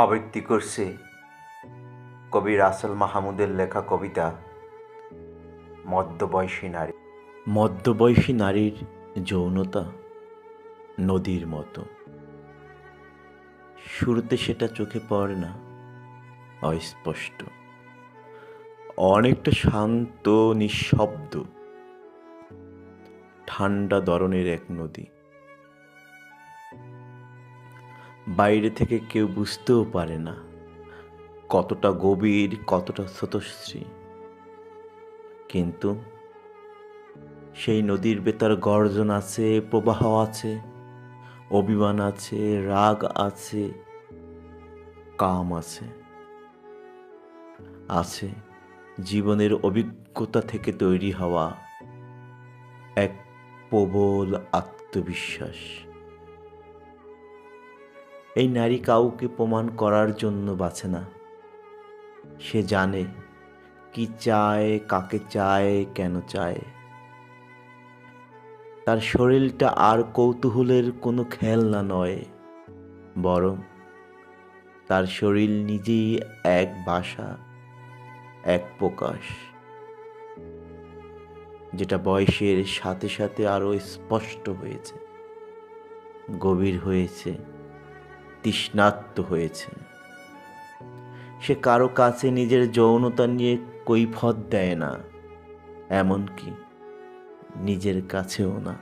আবৃত্তি করছে কবি রাসেল মাহমুদের লেখা কবিতা মধ্যবয়সী নারী। মধ্যবয়সী নারীর যৌনতা নদীর মতো। শুরুতে সেটা চোখে পড়ে না, অস্পষ্ট, অনেকটা শান্ত, নিঃশব্দ, ঠান্ডা ধরনের এক নদী। বাইরে থেকে কেউ বুঝতেও পারে না কতটা গভীর, কতটা স্রোতস্বিনী। কিন্তু সেই নদীর ভেতর গর্জন আছে, প্রবাহ আছে, অভিমান আছে, রাগ আছে, কাম আছে, আছে জীবনের অভিজ্ঞতা থেকে তৈরি হওয়া এক প্রবল আত্মবিশ্বাস। এই নারী কাউকে প্রমাণ করার জন্য বাঁচে না। সে জানে কি চায়, কাকে চায়, কেন চায়। তার শরীরটা আর কৌতূহলের কোনো খেলনা নয়, বরং তার শরীর নিজেই এক ভাষা, এক প্রকাশ, যেটা বয়সের সাথে সাথে আরো স্পষ্ট হয়েছে, গভীর হয়েছে, তৃষ্ণার্ত হয়েছে। সে কারো কাছে নিজের যৌনতা নিয়ে কৈফিয়ত দেয় না, এমনকি নিজের কাছেও না।